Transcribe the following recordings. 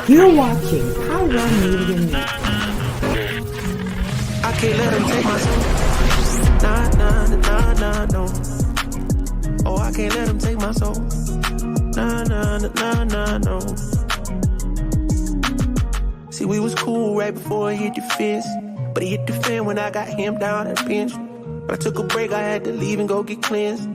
You're watching Pyro Media Network. I can't let him take my soul. No. Oh, I can't let him take my soul. No. See, we was cool right before he hit the fence, but he hit the fan when I got him down at bench. But I took a break, I had to leave and go get cleansed.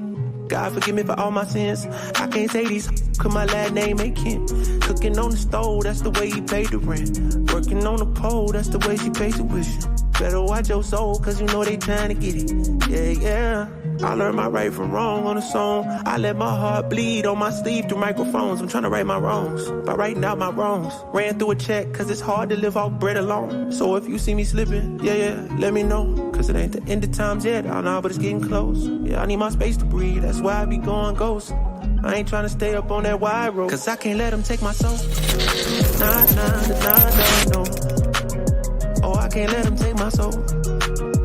God forgive me for all my sins. I can't say these cause my last name ain't Ken. Cooking on the stove, that's the way he paid the rent. Working on the pole, that's the way she pays tuition. Better watch your soul, cause you know they trying to get it. Yeah. I learned my right from wrong on a song. I let my heart bleed on my sleeve through microphones. I'm trying to right my wrongs by writing out my wrongs. Ran through a check, cause it's hard to live off bread alone. So if you see me slipping, yeah, let me know. Cause it ain't the end of times yet, I know, but it's getting close. Yeah, I need my space to breathe, that's why I be going ghost. I ain't trying to stay up on that wide road, cause I can't let him take my soul. No. Oh, I can't let him take my soul.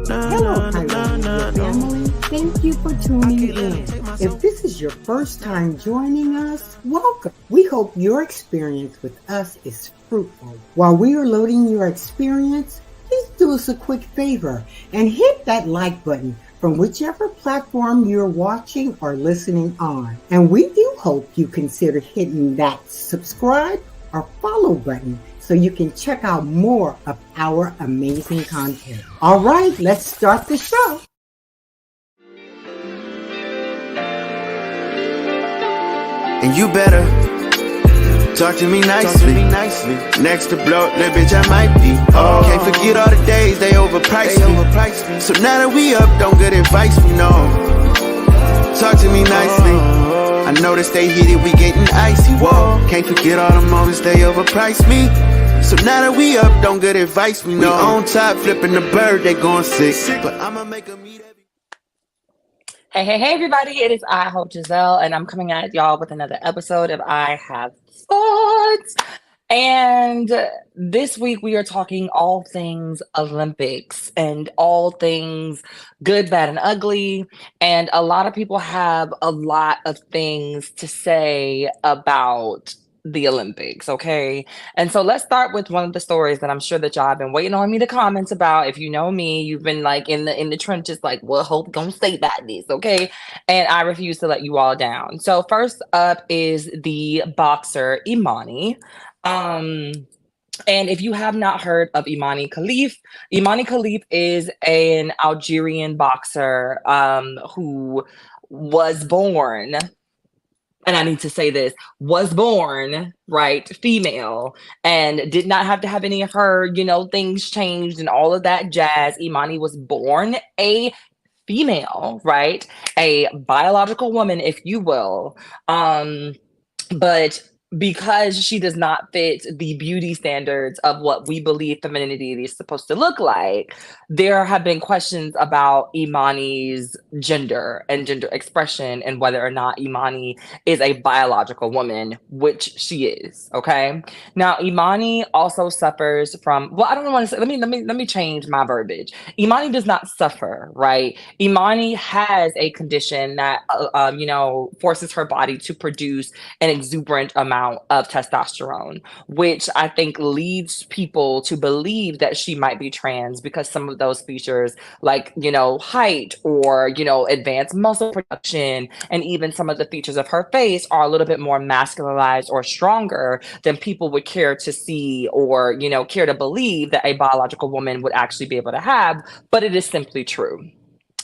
Hello, Pyro Media family. Thank you for tuning in. If this is your first time joining us, welcome. We hope your experience with us is fruitful. While we are loading your experience, please do us a quick favor and hit that like button from whichever platform you're watching or listening on. And we do hope you consider hitting that subscribe or follow button so you can check out more of our amazing content. All right, let's start the show. And you better talk to me nicely. Next to blow, little bitch, I might be. Oh, can't forget all the days they overpriced me. So now that we up, don't get advice we know. Talk to me nicely. I noticed they hit it, we getting icy. Whoa, can't forget all the moments they overpriced me. So now that we up, don't get advice we know. We on top, flipping the bird, they going sick. But I'ma make them eat every. Hey, everybody. It is I, Hope Giselle, and I'm coming at y'all with another episode of I Have Thoughts. And this week we are talking all things Olympics and all things good, bad, and ugly. And a lot of people have a lot of things to say about the Olympics, okay? And so let's start with one of the stories that I'm sure that y'all have been waiting on me to comment about. If you know me, you've been like in the trenches, like, well, Hope, don't say about this, okay? And I refuse to let you all down. So first up is the boxer Imani. And if you have not heard of Imani Khalif is an Algerian boxer who was born, and I need to say this, was born, right, female, and did not have to have any of her, things changed and all of that jazz. Imani was born a female, right? A biological woman, if you will. But because she does not fit the beauty standards of what we believe femininity is supposed to look like, there have been questions about Imani's gender and gender expression and whether or not Imani is a biological woman, which she is. Okay. Now, Imani also suffers from, well, I don't want to say, let me change my verbiage. Imani does not suffer, right? Imani has a condition that, forces her body to produce an exuberant amount of testosterone, which I think leads people to believe that she might be trans because some of those features, like, height or, advanced muscle production, and even some of the features of her face are a little bit more masculinized or stronger than people would care to see or, care to believe that a biological woman would actually be able to have, but it is simply true.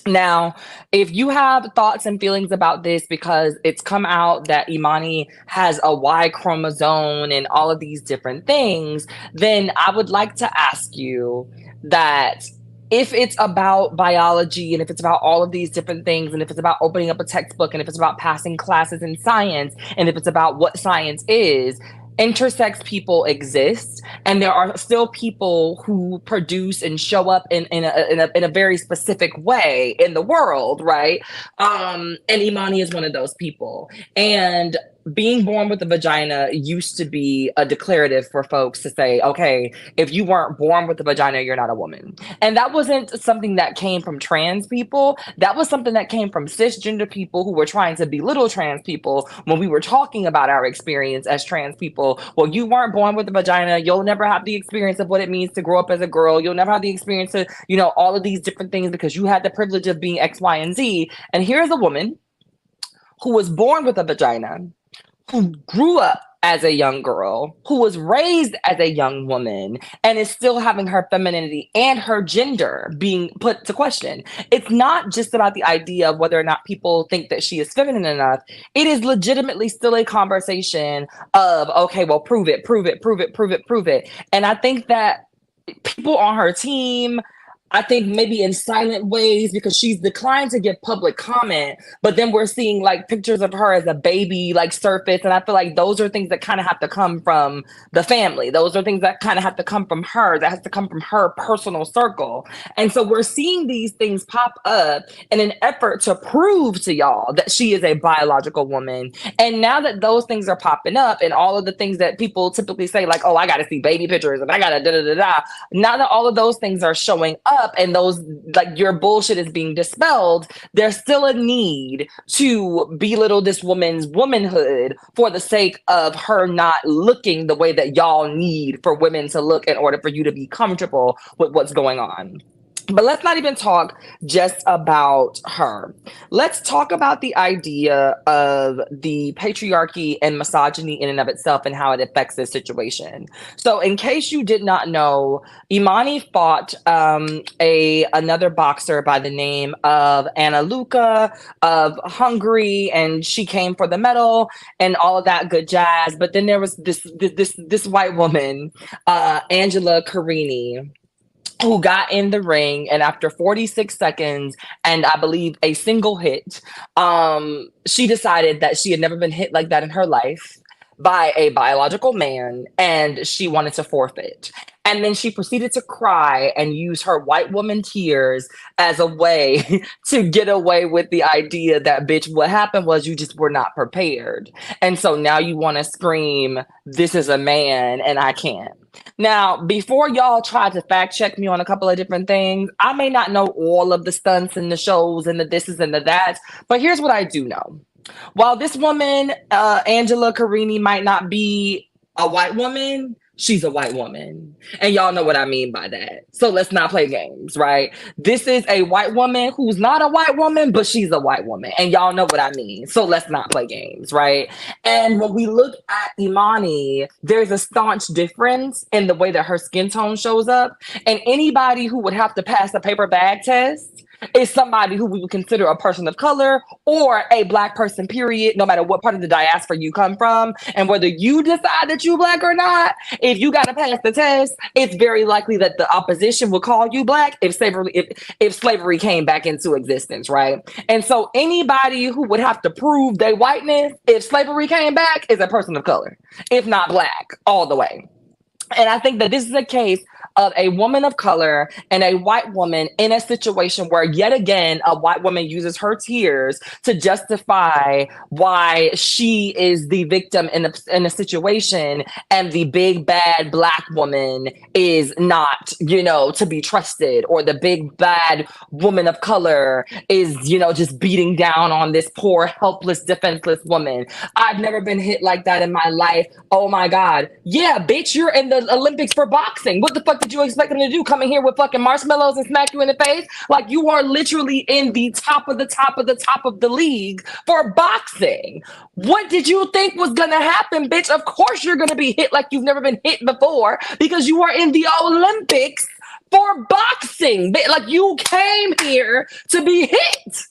Now, if you have thoughts and feelings about this because it's come out that Imani has a Y chromosome and all of these different things, then I would like to ask you that if it's about biology and if it's about all of these different things and if it's about opening up a textbook and if it's about passing classes in science and if it's about what science is, intersex people exist, and there are still people who produce and show up in a very specific way in the world, right? And Imani is one of those people. And being born with a vagina used to be a declarative for folks to say, okay, if you weren't born with a vagina, you're not a woman. And that wasn't something that came from trans people. That was something that came from cisgender people who were trying to belittle trans people when we were talking about our experience as trans people. Well, you weren't born with a vagina. You'll never have the experience of what it means to grow up as a girl. You'll never have the experience of, all of these different things because you had the privilege of being X, Y, and Z. And here's a woman who was born with a vagina, who grew up as a young girl, who was raised as a young woman, and is still having her femininity and her gender being put to question. It's not just about the idea of whether or not people think that she is feminine enough. It is legitimately still a conversation of, okay, well, prove it, prove it, prove it, prove it, prove it. And I think that people on her team, I think maybe in silent ways, because she's declined to give public comment, but then we're seeing like pictures of her as a baby like surface. And I feel like those are things that kind of have to come from the family. Those are things that kind of have to come from her, that has to come from her personal circle. And so we're seeing these things pop up in an effort to prove to y'all that she is a biological woman. And now that those things are popping up and all of the things that people typically say, like, oh, I got to see baby pictures and I got to da-da-da-da. Now that all of those things are showing up, and those, like, your bullshit is being dispelled, there's still a need to belittle this woman's womanhood for the sake of her not looking the way that y'all need for women to look in order for you to be comfortable with what's going on. But let's not even talk just about her. Let's talk about the idea of the patriarchy and misogyny in and of itself and how it affects this situation. So in case you did not know, Imani fought another boxer by the name of Anna Luka of Hungary, and she came for the medal and all of that good jazz. But then there was this white woman, Angela Carini, who got in the ring, and after 46 seconds and I believe a single hit, she decided that she had never been hit like that in her life by a biological man, and she wanted to forfeit. And then she proceeded to cry and use her white woman tears as a way to get away with the idea that, bitch, what happened was you just were not prepared. And so now you want to scream, this is a man and I can't. Now, before y'all try to fact check me on a couple of different things, I may not know all of the stunts and the shows and the thises and the that's, but here's what I do know. While this woman, Angela Carini, might not be a white woman, she's a white woman. And y'all know what I mean by that. So let's not play games, right? This is a white woman who's not a white woman, but she's a white woman. And y'all know what I mean. So let's not play games, right? And when we look at Imani, there's a staunch difference in the way that her skin tone shows up. And anybody who would have to pass a paper bag test is somebody who we would consider a person of color or a Black person, period, no matter what part of the diaspora you come from. And whether you decide that you Black or not, if you got to pass the test, it's very likely that the opposition will call you Black if slavery came back into existence, right? And so anybody who would have to prove their whiteness if slavery came back is a person of color, if not Black, all the way. And I think that this is a case of a woman of color and a white woman in a situation where, yet again, a white woman uses her tears to justify why she is the victim in a situation, and the big bad Black woman is not, to be trusted, or the big bad woman of color is, just beating down on this poor, helpless, defenseless woman. I've never been hit like that in my life. Oh my God. Yeah, bitch, you're in the Olympics for boxing. What the fuck did you expect them to do? Come in here with fucking marshmallows and smack you in the face? Like, you are literally in the top of the top of the top of the league for boxing. What did you think was gonna happen, bitch? Of course you're gonna be hit like you've never been hit before, because you are in the Olympics for boxing. Like, you came here to be hit.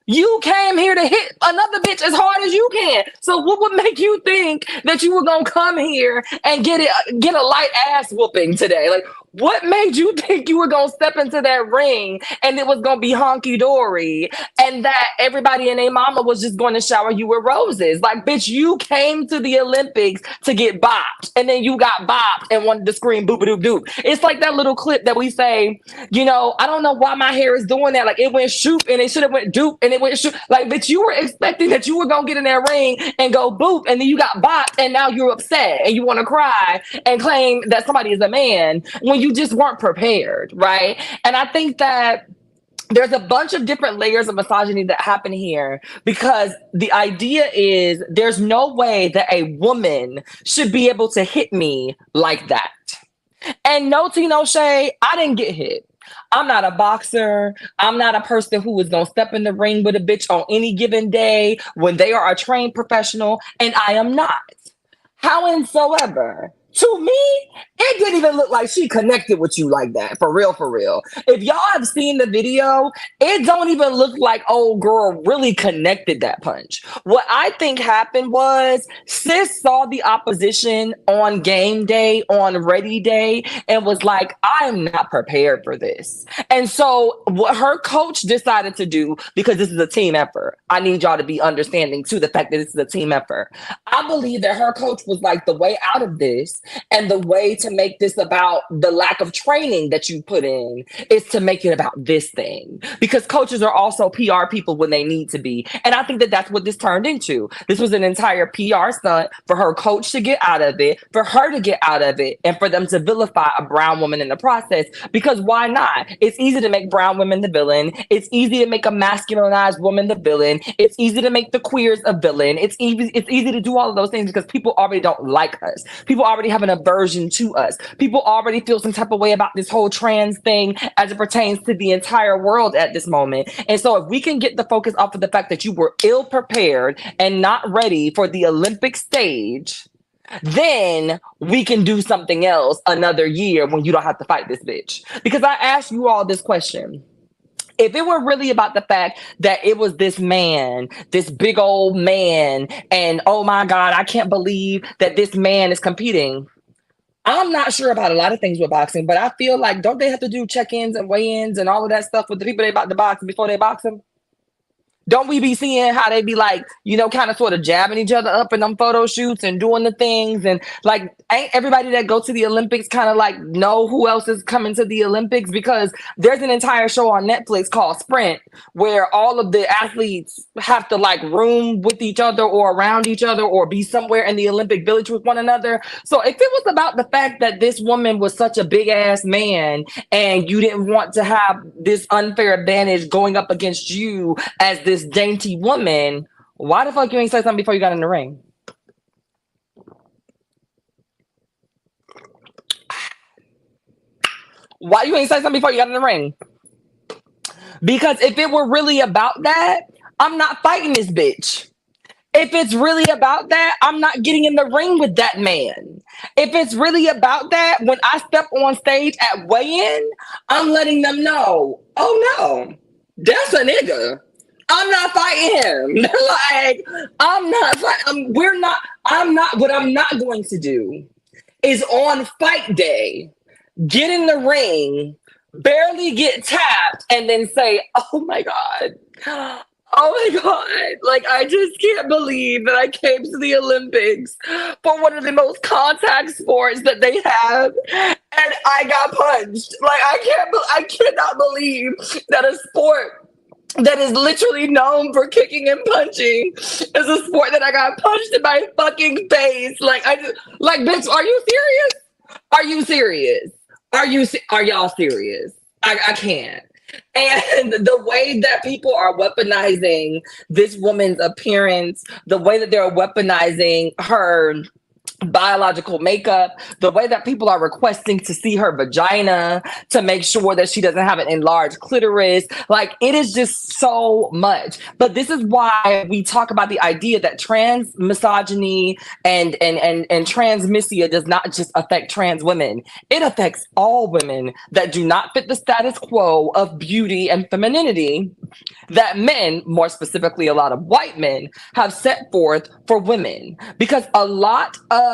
You came here to hit another bitch as hard as you can. So what would make you think that you were gonna come here and get a light ass whooping today? Like, What made you think you were gonna step into that ring and it was gonna be honky dory and that everybody and their mama was just going to shower you with roses? Like, bitch, you came to the Olympics to get bopped, and then you got bopped and wanted to scream boop doop doop. It's like that little clip that we say, you know, I don't know why my hair is doing that. Like, it went shoop and it should have went doop and it went shoop. Like, bitch, you were expecting that you were gonna get in that ring and go boop, and then you got bopped, and now you're upset and you want to cry and claim that somebody is a man when you just weren't prepared, right? And I think that there's a bunch of different layers of misogyny that happen here, because the idea is there's no way that a woman should be able to hit me like that. And no tea, no shade, I didn't get hit. I'm not a boxer. I'm not a person who is going to step in the ring with a bitch on any given day when they are a trained professional, and I am not. Howsoever, to me, it didn't even look like she connected with you like that. For real, for real. If y'all have seen the video, it don't even look like old girl really connected that punch. What I think happened was sis saw the opposition on game day, on ready day, and was like, I'm not prepared for this. And so what her coach decided to do, because this is a team effort, I need y'all to be understanding too, the fact that this is a team effort. I believe that her coach was like, the way out of this and the way to make this about the lack of training that you put in is to make it about this thing. Because coaches are also PR people when they need to be. And I think that that's what this turned into. This was an entire PR stunt for her coach to get out of it, for her to get out of it, and for them to vilify a brown woman in the process. Because why not? It's easy to make brown women the villain. It's easy to make a masculinized woman the villain. It's easy to make the queers a villain. It's easy to do all of those things because people already don't like us. People already have an aversion to us. People already feel some type of way about this whole trans thing as it pertains to the entire world at this moment. And so if we can get the focus off of the fact that you were ill prepared and not ready for the Olympic stage, then we can do something else another year when you don't have to fight this bitch. Because I asked you all this question. If it were really about the fact that it was this man, this big old man, and oh my God, I can't believe that this man is competing. I'm not sure about a lot of things with boxing, but I feel like, don't they have to do check-ins and weigh-ins and all of that stuff with the people they about to box before they box them? Don't we be seeing how they be like, you know, kind of sort of jabbing each other up in them photo shoots and doing the things? And like, ain't everybody that go to the Olympics kind of like know who else is coming to the Olympics? Because there's an entire show on Netflix called Sprint where all of the athletes have to like room with each other or around each other or be somewhere in the Olympic Village with one another. So if it was about the fact that this woman was such a big ass man and you didn't want to have this unfair advantage going up against you as this dainty woman, why the fuck you ain't say something before you got in the ring? Why you ain't say something before you got in the ring? Because if it were really about that, I'm not fighting this bitch. If it's really about that, I'm not getting in the ring with that man. If it's really about that, when I step on stage at weigh-in, I'm letting them know, oh no, that's a nigga. I'm not fighting him. Like, I'm not fighting. What I'm not going to do is on fight day, get in the ring, barely get tapped, and then say, oh my God. Oh my God. Like, I just can't believe that I came to the Olympics for one of the most contact sports that they have, and I got punched. Like, I cannot believe that a sport that is literally known for kicking and punching is a sport that I got punched in my fucking face. Like, bitch, are you serious? Are you serious? Are y'all serious? I can't. And the way that people are weaponizing this woman's appearance, the way that they're weaponizing her biological makeup, the way that people are requesting to see her vagina to make sure that she doesn't have an enlarged clitoris, like, it is just so much. But this is why we talk about the idea that trans misogyny and transmisia does not just affect trans women. It affects all women that do not fit the status quo of beauty and femininity that men, more specifically a lot of white men, have set forth for women. Because a lot of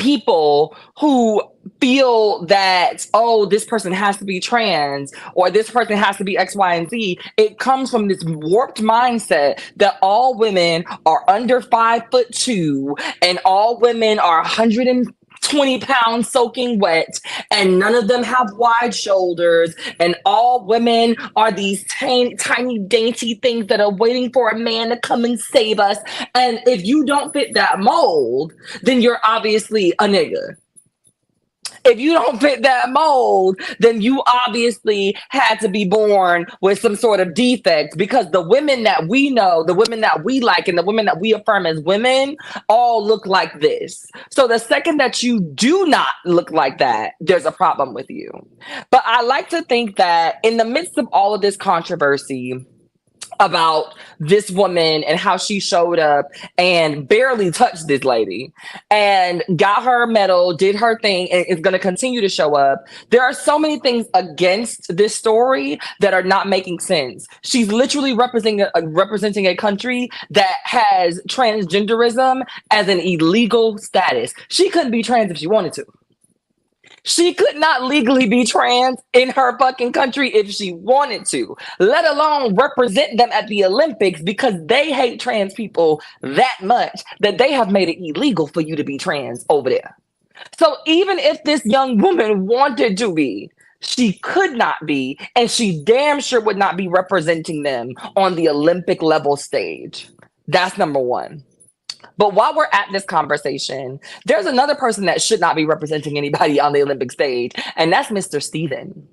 people who feel that, oh, this person has to be trans or this person has to be X, Y, and Z. It comes from this warped mindset that all women are under 5'2" and all women are 120 pounds soaking wet, and none of them have wide shoulders, and all women are these tiny, tiny, dainty things that are waiting for a man to come and save us. And if you don't fit that mold, then you're obviously a nigga. If you don't fit that mold, then you obviously had to be born with some sort of defect, because the women that we know, the women that we like, and the women that we affirm as women all look like this. So the second that you do not look like that, there's a problem with you. But I like to think that in the midst of all of this controversy about this woman and how she showed up and barely touched this lady and got her medal, did her thing, and is going to continue to show up. There are so many things against this story that are not making sense. She's literally representing a country that has transgenderism as an illegal status. She couldn't be trans if she wanted to. She could not legally be trans in her fucking country if she wanted to, let alone represent them at the Olympics, because they hate trans people that much that they have made it illegal for you to be trans over there. So even if this young woman wanted to be, she could not be, and she damn sure would not be representing them on the Olympic level stage. That's number one. But while we're at this conversation, there's another person that should not be representing anybody on the Olympic stage, and that's Mr. Steven.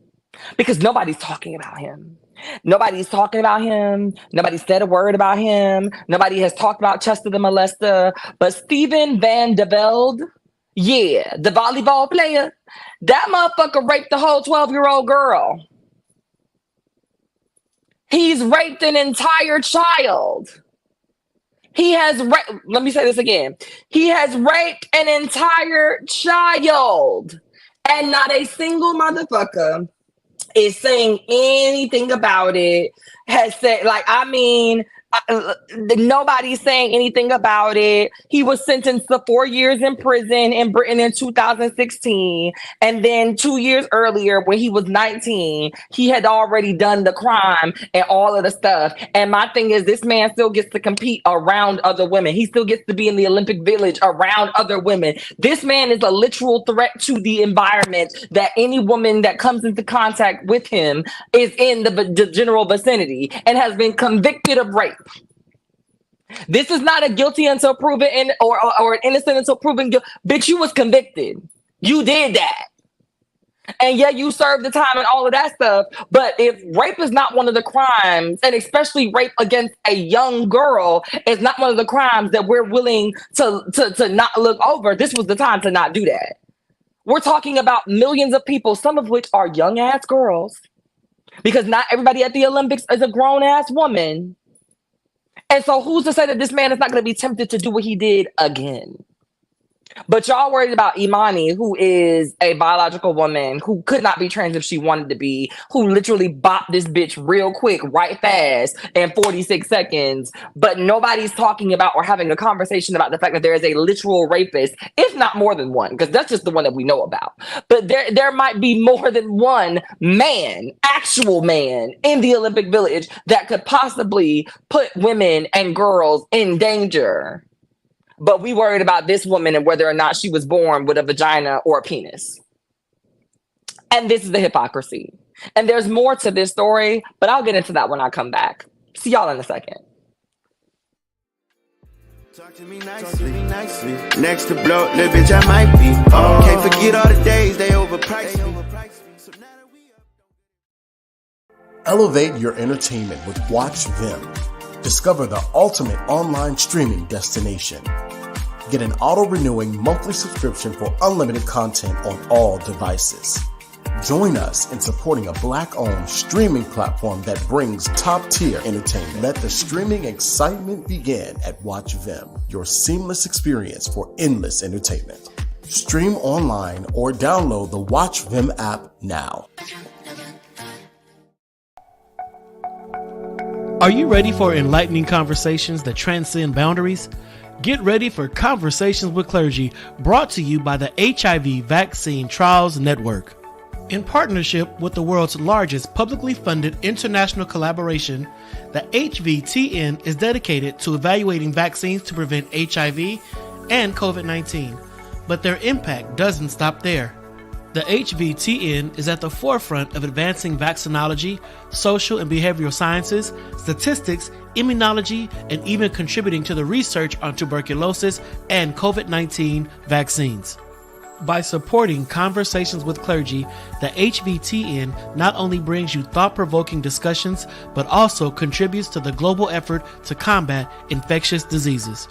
Because nobody's talking about him. Nobody's talking about him. Nobody said a word about him. Nobody has talked about Chester the Molester. But Steven Van de Velde, yeah, the volleyball player, that motherfucker raped the whole 12-year-old girl. He's raped an entire child. He has let me say this again. He has raped an entire child, and not a single motherfucker is saying anything about it. Has said, like, I mean, nobody's saying anything about it. He was sentenced to 4 years in prison in Britain in 2016. And then 2 years earlier, when he was 19, he had already done the crime and all of the stuff. And my thing is, this man still gets to compete around other women. He still gets to be in the Olympic Village around other women. This man is a literal threat to the environment, that any woman that comes into contact with him is in the general vicinity and has been convicted of rape. This is not a guilty until proven or an innocent until proven guilty. Bitch, you was convicted. You did that. And yeah, you served the time and all of that stuff. But if rape is not one of the crimes, and especially rape against a young girl is not one of the crimes that we're willing to not look over, this was the time to not do that. We're talking about millions of people, some of which are young ass girls, because not everybody at the Olympics is a grown ass woman. And so who's to say that this man is not going to be tempted to do what he did again? But y'all worried about Imani, who is a biological woman who could not be trans if she wanted to be, who literally bopped this bitch real quick, right fast, in 46 seconds. But nobody's talking about or having a conversation about the fact that there is a literal rapist, if not more than one, because that's just the one that we know about. But there might be more than one man, actual man, in the Olympic Village that could possibly put women and girls in danger. But we worried about this woman and whether or not she was born with a vagina or a penis. And this is the hypocrisy. And there's more to this story, but I'll get into that when I come back. See y'all in a second. Talk to me nicely. Next to blow, little bitch, I might be. Oh, can't forget all the days they overpriced me. So now that we up, Elevate your entertainment with Watch Vim. Discover the ultimate online streaming destination. Get an auto-renewing monthly subscription for unlimited content on all devices. Join us in supporting a Black-owned streaming platform that brings top-tier entertainment. Let the streaming excitement begin at Watch Vim, your seamless experience for endless entertainment. Stream online or download the Watch Vim app now. Are you ready for enlightening conversations that transcend boundaries? Get ready for Conversations with Clergy, brought to you by the HIV Vaccine Trials Network. In partnership with the world's largest publicly funded international collaboration, the HVTN is dedicated to evaluating vaccines to prevent HIV and COVID-19. But their impact doesn't stop there. The HVTN is at the forefront of advancing vaccinology, social and behavioral sciences, statistics, immunology, and even contributing to the research on tuberculosis and COVID-19 vaccines. By supporting Conversations with Clergy, the HVTN not only brings you thought-provoking discussions, but also contributes to the global effort to combat infectious diseases.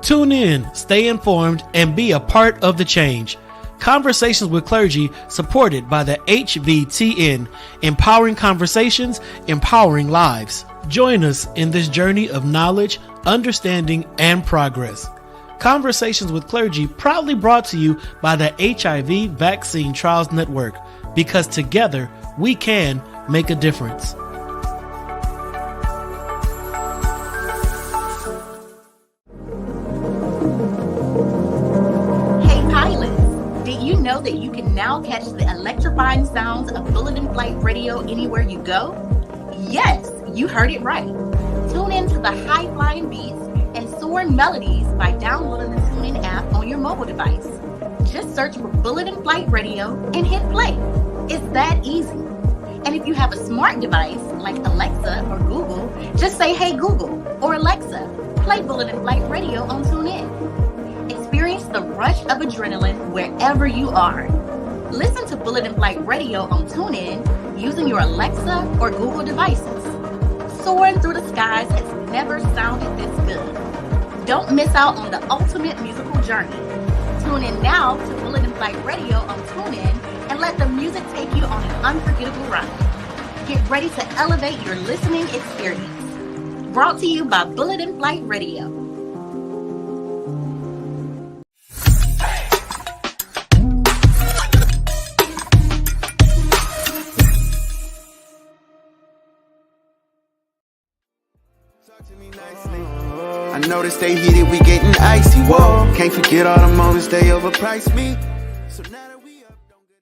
Tune in, stay informed, and be a part of the change. Conversations with Clergy, supported by the HVTN, empowering conversations, empowering lives. Join us in this journey of knowledge, understanding, and progress. Conversations with Clergy, proudly brought to you by the HIV Vaccine Trials Network, because together we can make a difference. Know that you can now catch the electrifying sounds of Bulletin Flight Radio anywhere you go? Yes, you heard it right. Tune in to the high-flying beats and soaring melodies by downloading the TuneIn app on your mobile device. Just search for Bulletin Flight Radio and hit play. It's that easy. And if you have a smart device like Alexa or Google, just say, "Hey Google," or "Alexa, play Bulletin Flight Radio on TuneIn." Experience the rush of adrenaline wherever you are. Listen to Bulletin Flight Radio on TuneIn using your Alexa or Google devices. Soaring through the skies has never sounded this good. Don't miss out on the ultimate musical journey. Tune in now to Bulletin Flight Radio on TuneIn and let the music take you on an unforgettable ride. Get ready to elevate your listening experience. Brought to you by Bulletin Flight Radio. I know that they heated, we getting icy. Whoa, can't forget all the moments they overpriced me. So now that we up, don't get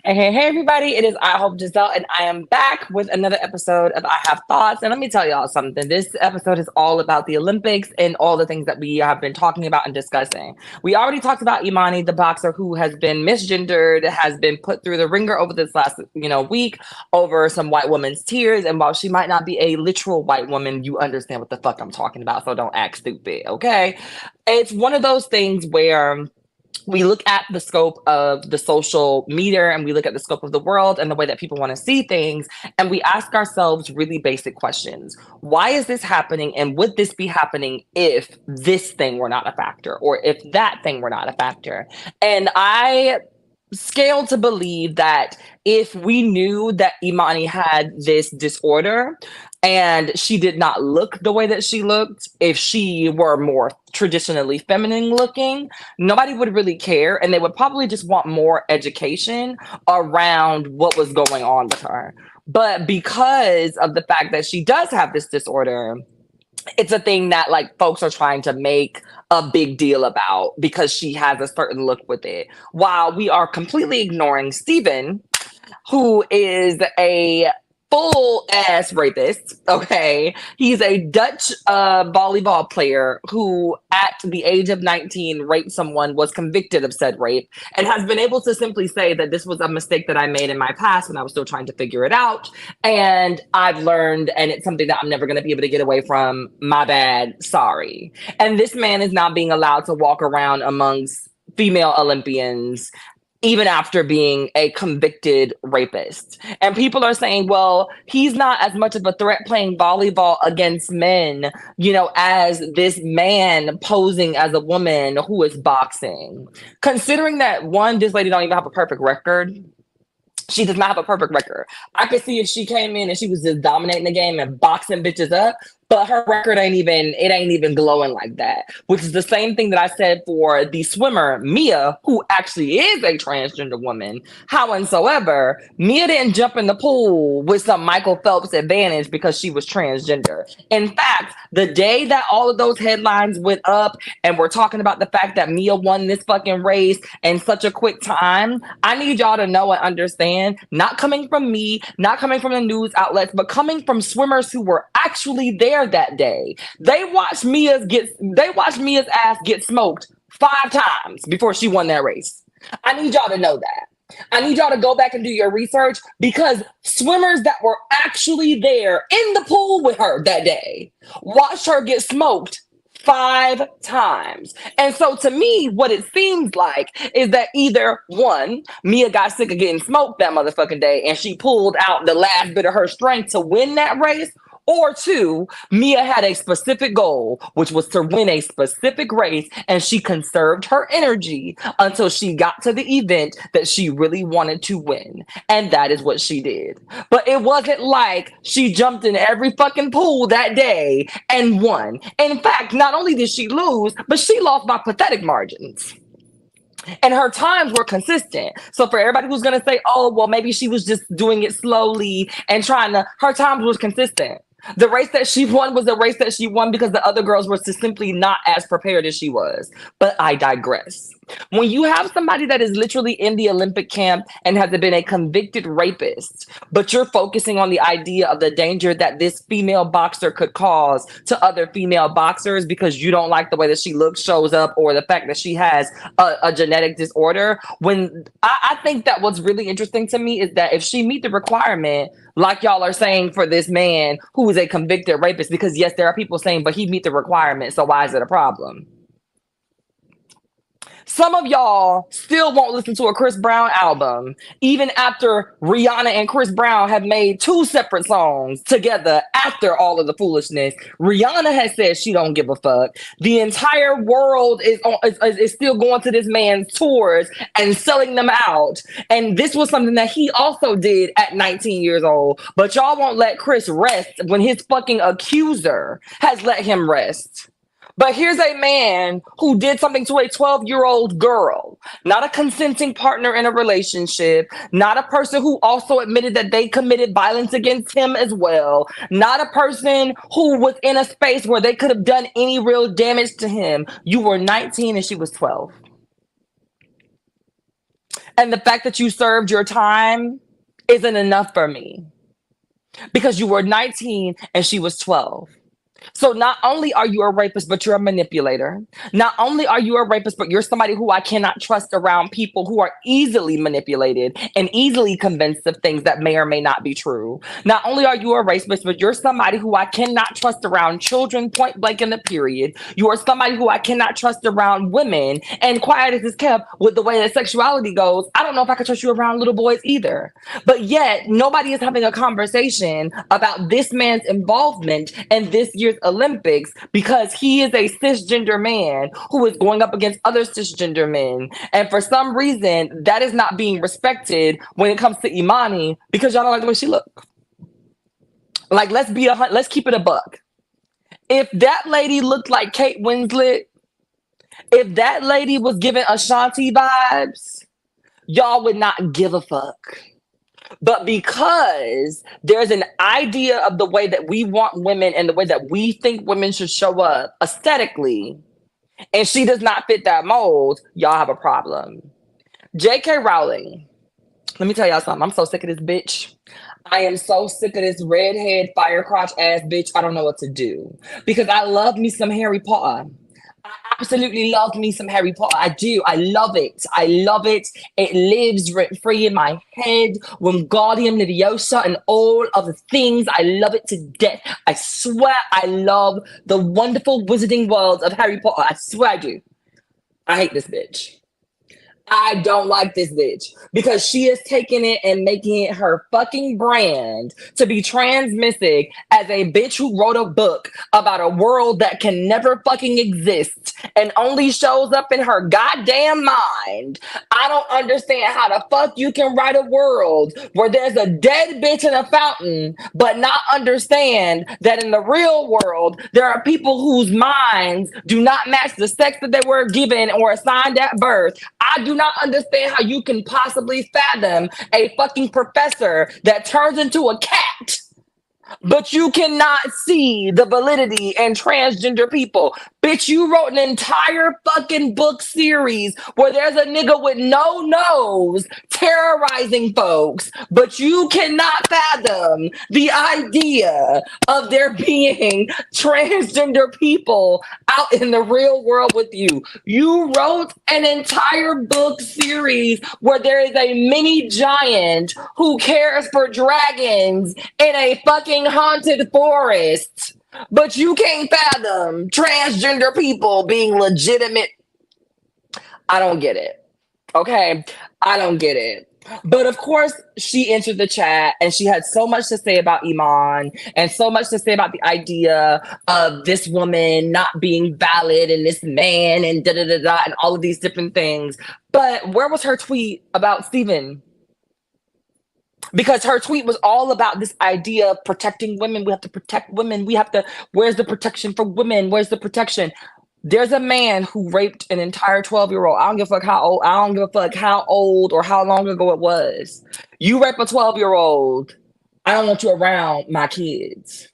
it. Hey, everybody. It is I Hope Giselle, and I am back with another episode of I Have Thoughts. And let me tell y'all something. This episode is all about the Olympics and all the things that we have been talking about and discussing. We already talked about Imani, the boxer who has been misgendered, has been put through the ringer over this last, week over some white woman's tears. And while she might not be a literal white woman, you understand what the fuck I'm talking about. So don't act stupid, okay? It's one of those things where we look at the scope of the social meter and we look at the scope of the world and the way that people want to see things. And we ask ourselves really basic questions. Why is this happening? And would this be happening if this thing were not a factor, or if that thing were not a factor? And I scale to believe that if we knew that Imani had this disorder and she did not look the way that she looked, if she were more traditionally feminine looking, nobody would really care. And they would probably just want more education around what was going on with her. But because of the fact that she does have this disorder, it's a thing that folks are trying to make a big deal about because she has a certain look with it. While we are completely ignoring Steven, who is a full ass rapist. Okay. He's a Dutch volleyball player who at the age of 19 raped someone, was convicted of said rape, and has been able to simply say that this was a mistake that I made in my past when I was still trying to figure it out. And I've learned, and it's something that I'm never going to be able to get away from. My bad. Sorry. And this man is now being allowed to walk around amongst female Olympians even after being a convicted rapist. And people are saying, well, he's not as much of a threat playing volleyball against men, as this man posing as a woman who is boxing. Considering that, one, this lady don't even have a perfect record. She does not have a perfect record. I could see if she came in and she was just dominating the game and boxing bitches up, but her record ain't even glowing like that, which is the same thing that I said for the swimmer Mia, who actually is a transgender woman. However, Mia didn't jump in the pool with some Michael Phelps advantage because she was transgender. In fact, the day that all of those headlines went up and we're talking about the fact that Mia won this fucking race in such a quick time, I need y'all to know and understand, not coming from me, not coming from the news outlets, but coming from swimmers who were actually there that day. They watched Mia's ass get smoked 5 times before she won that race. I need y'all to know that. I need y'all to go back and do your research, because swimmers that were actually there in the pool with her that day watched her get smoked 5 times. And so to me, what it seems like is that either one, Mia got sick of getting smoked that motherfucking day and she pulled out the last bit of her strength to win that race, or 2, Mia had a specific goal, which was to win a specific race, and she conserved her energy until she got to the event that she really wanted to win. And that is what she did. But it wasn't like she jumped in every fucking pool that day and won. In fact, not only did she lose, but she lost by pathetic margins. And her times were consistent. So for everybody who's going to say, oh, well, maybe she was just doing it slowly and her times was consistent. The race that she won was a race that she won because the other girls were simply not as prepared as she was. But I digress. When you have somebody that is literally in the Olympic camp and has been a convicted rapist, but you're focusing on the idea of the danger that this female boxer could cause to other female boxers because you don't like the way that she looks, shows up, or the fact that she has a genetic disorder, when I think that what's really interesting to me is that if she meet the requirement, like y'all are saying for this man who is a convicted rapist, because yes, there are people saying, but he meet the requirement, so why is it a problem? Some of y'all still won't listen to a Chris Brown album, even after Rihanna and Chris Brown have made 2 separate songs together after all of the foolishness. Rihanna has said she don't give a fuck. The entire world is still going to this man's tours and selling them out. And this was something that he also did at 19 years old. But y'all won't let Chris rest when his fucking accuser has let him rest. But here's a man who did something to a 12-year-old girl, not a consenting partner in a relationship, not a person who also admitted that they committed violence against him as well, not a person who was in a space where they could have done any real damage to him. You were 19 and she was 12. And the fact that you served your time isn't enough for me, because you were 19 and she was 12. So not only are you a rapist, but you're a manipulator. Not only are you a rapist, but you're somebody who I cannot trust around people who are easily manipulated and easily convinced of things that may or may not be true. Not only are you a rapist, but you're somebody who I cannot trust around children, point blank in the period. You are somebody who I cannot trust around women. And quiet as is kept with the way that sexuality goes, I don't know if I can trust you around little boys either. But yet nobody is having a conversation about this man's involvement in this year's Olympics, because he is a cisgender man who is going up against other cisgender men. And for some reason, that is not being respected when it comes to Imani, because y'all don't like the way she look. Like, let's keep it a buck. If that lady looked like Kate Winslet, if that lady was giving Ashanti vibes, y'all would not give a fuck. But because there's an idea of the way that we want women and the way that we think women should show up aesthetically, and she does not fit that mold, y'all have a problem. J.K. Rowling, let me tell y'all something. I'm so sick of this bitch. I am so sick of this redhead, fire crotch ass bitch. I don't know what to do. Because I love me some Harry Potter. I absolutely love me some Harry Potter. I do. I love it. I love it. It lives rent free in my head. Wingardium Leviosa and all of the things. I love it to death. I swear I love the wonderful wizarding world of Harry Potter. I swear I do. I hate this bitch. I don't like this bitch because she is taking it and making it her fucking brand to be transmissive as a bitch who wrote a book about a world that can never fucking exist and only shows up in her goddamn mind. I don't understand how the fuck you can write a world where there's a dead bitch in a fountain, but not understand that in the real world, there are people whose minds do not match the sex that they were given or assigned at birth. I do not understand how you can possibly fathom a fucking professor that turns into a cat, but you cannot see the validity in transgender people. Bitch, you wrote an entire fucking book series where there's a nigga with no nose terrorizing folks, but you cannot fathom the idea of there being transgender people out in the real world with you. You wrote an entire book series where there is a mini giant who cares for dragons in a fucking haunted forest, but you can't fathom transgender people being legitimate. I don't get it. Okay? I don't get it. But of course, she entered the chat and she had so much to say about Iman and so much to say about the idea of this woman not being valid and this man and da da da da and all of these different things. But where was her tweet about Steven? Because her tweet was all about this idea of protecting women. We have to protect women. Where's the protection for women? Where's the protection? There's a man who raped an entire 12-year-old. I don't give a fuck how old. I don't give a fuck how old or how long ago it was. You rape a 12-year-old. I don't want you around my kids.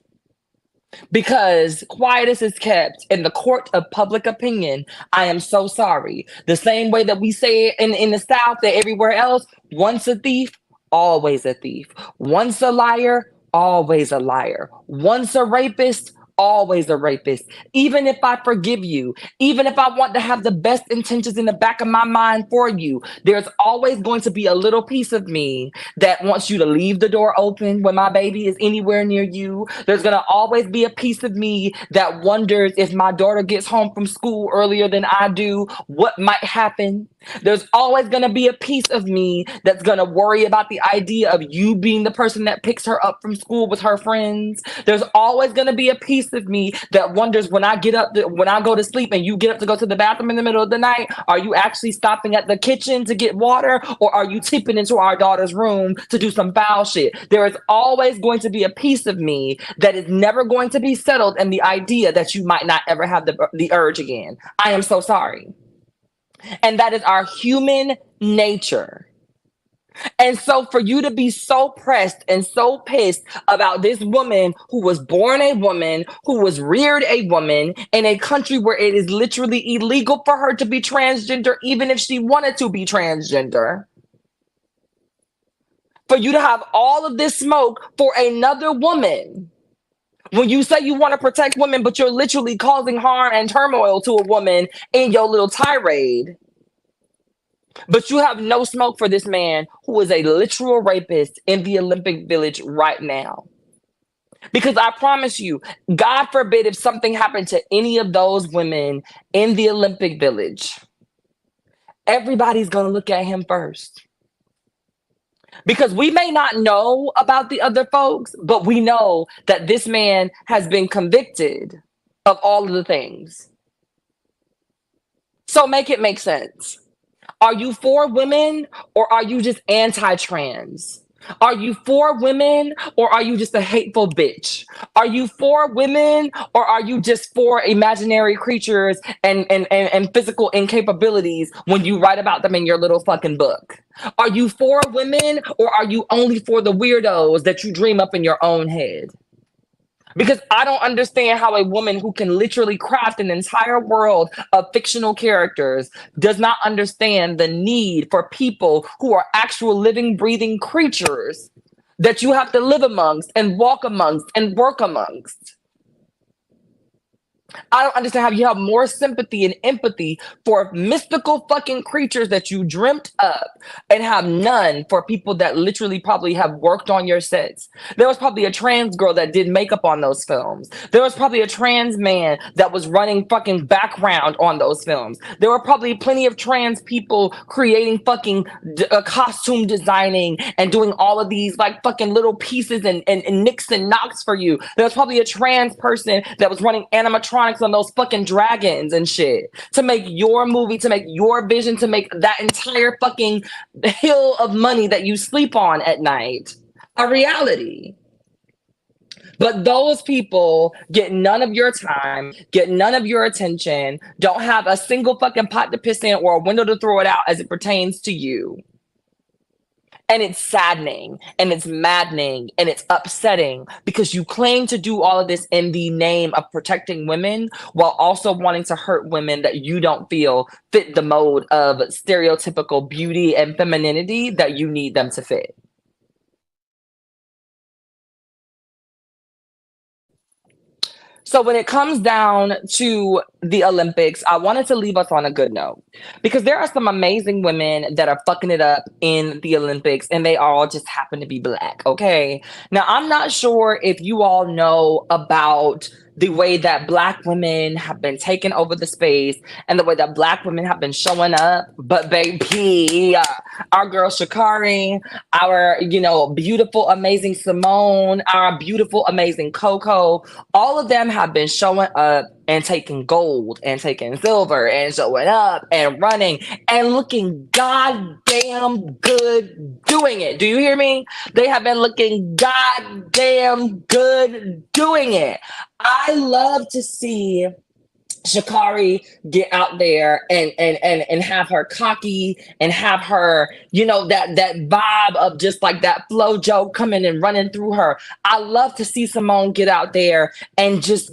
Because quietus is kept in the court of public opinion. I am so sorry. The same way that we say it in the South that everywhere else, once a thief, always a thief. Once a liar, always a liar. Once a rapist, always a rapist. Even if I forgive you, even if I want to have the best intentions in the back of my mind for you, there's always going to be a little piece of me that wants you to leave the door open when my baby is anywhere near you. There's going to always be a piece of me that wonders if my daughter gets home from school earlier than I do, what might happen. There's always going to be a piece of me that's going to worry about the idea of you being the person that picks her up from school with her friends. There's always going to be a piece of me that wonders when I go to sleep and you get up to go to the bathroom in the middle of the night, are you actually stopping at the kitchen to get water, or are you tipping into our daughter's room to do some foul shit? There is always going to be a piece of me that is never going to be settled in the idea that you might not ever have the urge again. I am so sorry. And that is our human nature. And so for you to be so pressed and so pissed about this woman who was born a woman, who was reared a woman in a country where it is literally illegal for her to be transgender, even if she wanted to be transgender. For you to have all of this smoke for another woman. When you say you want to protect women, but you're literally causing harm and turmoil to a woman in your little tirade. But you have no smoke for this man who is a literal rapist in the Olympic Village right now. Because I promise you, God forbid if something happened to any of those women in the Olympic Village, everybody's going to look at him first. Because we may not know about the other folks, but we know that this man has been convicted of all of the things. So make it make sense. Are you for women or are you just anti-trans? Are you for women or are you just a hateful bitch? Are you for women or are you just for imaginary creatures and physical incapabilities when you write about them in your little fucking book? Are you for women or are you only for the weirdos that you dream up in your own head? Because I don't understand how a woman who can literally craft an entire world of fictional characters does not understand the need for people who are actual living, breathing creatures that you have to live amongst and walk amongst and work amongst. I don't understand how you have more sympathy and empathy for mystical fucking creatures that you dreamt up and have none for people that literally probably have worked on your sets. There was probably a trans girl that did makeup on those films. There was probably a trans man that was running fucking background on those films. There were probably plenty of trans people creating fucking costume designing and doing all of these like fucking little pieces and nicks and knocks for you. There was probably a trans person that was running animatronics on those fucking dragons and shit to make your movie, to make your vision, to make that entire fucking hill of money that you sleep on at night a reality. But those people get none of your time, get none of your attention, don't have a single fucking pot to piss in or a window to throw it out as it pertains to you. And it's saddening and it's maddening and it's upsetting because you claim to do all of this in the name of protecting women while also wanting to hurt women that you don't feel fit the mode of stereotypical beauty and femininity that you need them to fit. So when it comes down to the Olympics, I wanted to leave us on a good note because there are some amazing women that are fucking it up in the Olympics and they all just happen to be Black, okay? Now, I'm not sure if you all know about the way that Black women have been taking over the space and the way that Black women have been showing up. But baby, our girl Sha'Carri, our, beautiful, amazing Simone, our beautiful, amazing Coco, all of them have been showing up and taking gold and taking silver and showing up and running and looking goddamn good doing it. Do you hear me? They have been looking goddamn good doing it. I love to see Sha'Carri get out there and have her cocky and have her, that vibe of just like that flow joke coming and running through her. I love to see Simone get out there and just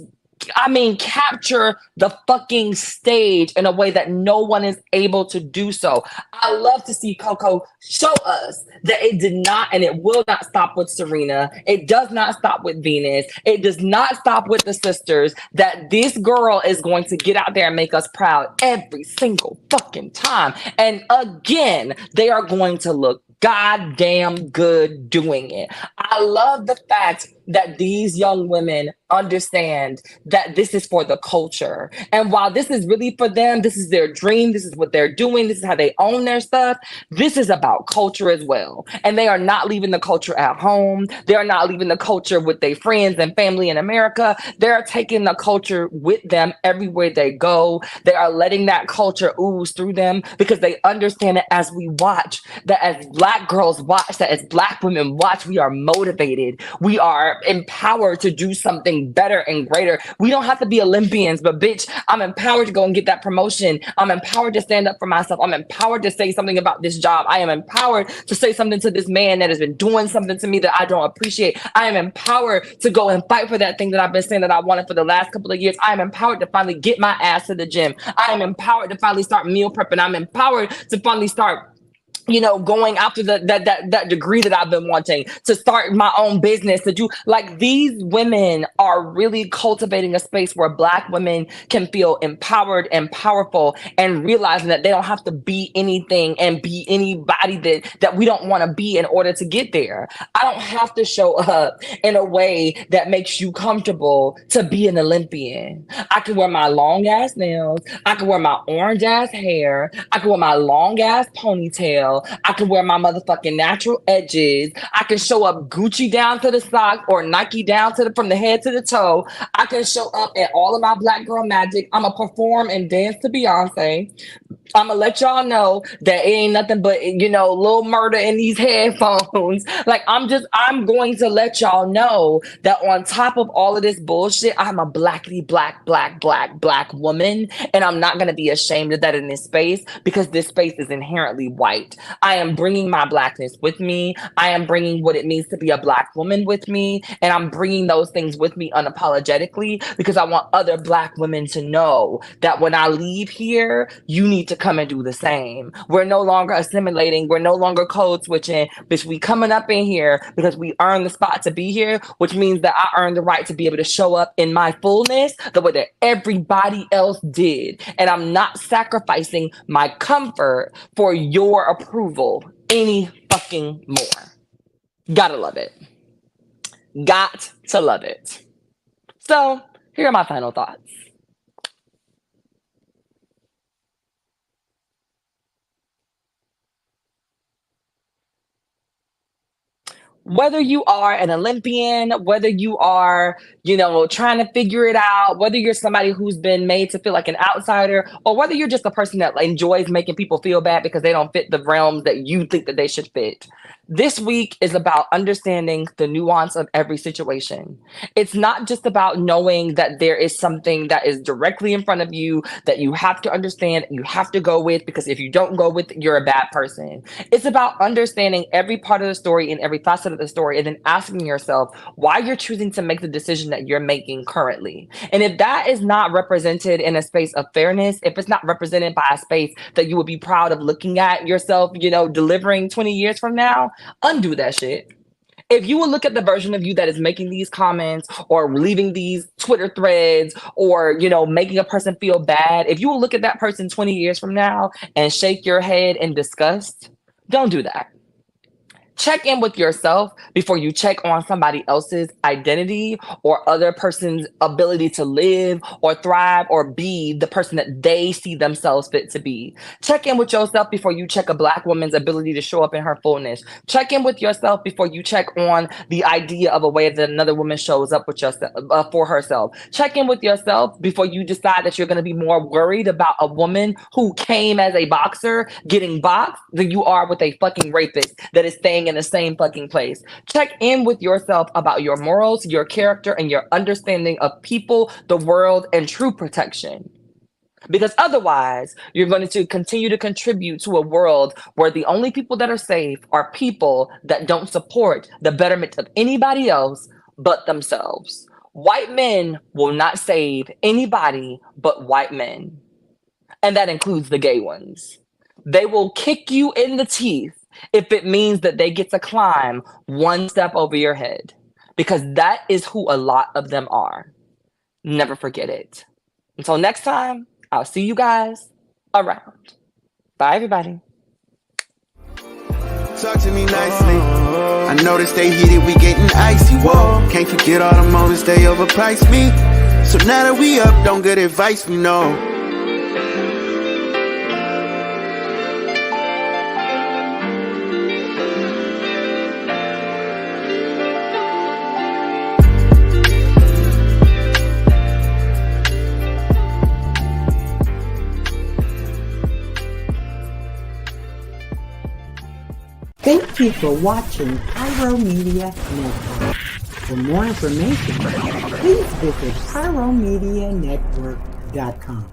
capture the fucking stage in a way that no one is able to do so. I love to see Coco show us that it did not and it will not stop with Serena. It does not stop with Venus. It does not stop with the sisters, that this girl is going to get out there and make us proud every single fucking time. And again, they are going to look goddamn good doing it. I love the fact that these young women understand that this is for the culture. And while this is really for them, this is their dream, this is what they're doing, this is how they own their stuff, this is about culture as well. And they are not leaving the culture at home. They are not leaving the culture with their friends and family in America. They're taking the culture with them everywhere they go. They are letting that culture ooze through them because they understand that as we watch, that as Black girls watch, that as Black women watch, we are motivated. We are empowered to do something better and greater. We don't have to be Olympians, but bitch, I'm empowered to go and get that promotion. I'm empowered to stand up for myself. I'm empowered to say something about this job. I am empowered to say something to this man that has been doing something to me that I don't appreciate. I am empowered to go and fight for that thing that I've been saying that I wanted for the last couple of years. I am empowered to finally get my ass to the gym. I am empowered to finally start meal prepping. I'm empowered to finally start going after that degree that I've been wanting, to start my own business, to do, like, these women are really cultivating a space where Black women can feel empowered and powerful and realizing that they don't have to be anything and be anybody that we don't want to be in order to get there. I don't have to show up in a way that makes you comfortable to be an Olympian. I can wear my long ass nails. I can wear my orange ass hair. I can wear my long ass ponytail. I can wear my motherfucking natural edges. I can show up Gucci down to the sock or Nike down to from the head to the toe. I can show up at all of my Black girl magic. I'm gonna perform and dance to Beyonce. I'm gonna let y'all know that it ain't nothing but, little murder in these headphones. Like, I'm going to let y'all know that on top of all of this bullshit, I'm a black woman. And I'm not gonna be ashamed of that in this space because this space is inherently white. I am bringing my Blackness with me. I am bringing what it means to be a Black woman with me. And I'm bringing those things with me unapologetically because I want other Black women to know that when I leave here, you need to to come and do the same. We're no longer assimilating. We're no longer code switching. Bitch, we coming up in here because we earned the spot to be here, which means that I earned the right to be able to show up in my fullness the way that everybody else did. And I'm not sacrificing my comfort for your approval any fucking more. Gotta love it. Got to love it. So here are my final thoughts. Whether you are an Olympian, whether you are, trying to figure it out, whether you're somebody who's been made to feel like an outsider, or whether you're just a person that enjoys making people feel bad because they don't fit the realms that you think that they should fit. This week is about understanding the nuance of every situation. It's not just about knowing that there is something that is directly in front of you that you have to understand, you have to go with, because if you don't go with it, you're a bad person. It's about understanding every part of the story and every facet of the story, and then asking yourself why you're choosing to make the decision that you're making currently. And if that is not represented in a space of fairness, if it's not represented by a space that you would be proud of looking at yourself, delivering 20 years from now, undo that shit. If you will look at the version of you that is making these comments or leaving these Twitter threads or, making a person feel bad, if you will look at that person 20 years from now and shake your head in disgust, don't do that. Check in with yourself before you check on somebody else's identity or other person's ability to live or thrive or be the person that they see themselves fit to be. Check in with yourself before you check a Black woman's ability to show up in her fullness. Check in with yourself before you check on the idea of a way that another woman shows up with yourself, for herself. Check in with yourself before you decide that you're going to be more worried about a woman who came as a boxer getting boxed than you are with a fucking rapist that is staying in the same fucking place. Check in with yourself about your morals, your character, and your understanding of people, the world, and true protection. Because otherwise, you're going to continue to contribute to a world where the only people that are safe are people that don't support the betterment of anybody else but themselves. White men will not save anybody but white men. And that includes the gay ones. They will kick you in the teeth if it means that they get to climb one step over your head, because that is who a lot of them are. Never forget it. Until next time, I'll see you guys around. Bye, everybody. Talk to me nicely. I noticed they heated, we getting icy. Whoa, can't forget all the moments they overpriced me. So now that we up, don't get advice, we know. Thank you for watching Pyro Media Network. For more information, please visit pyromedianetwork.com.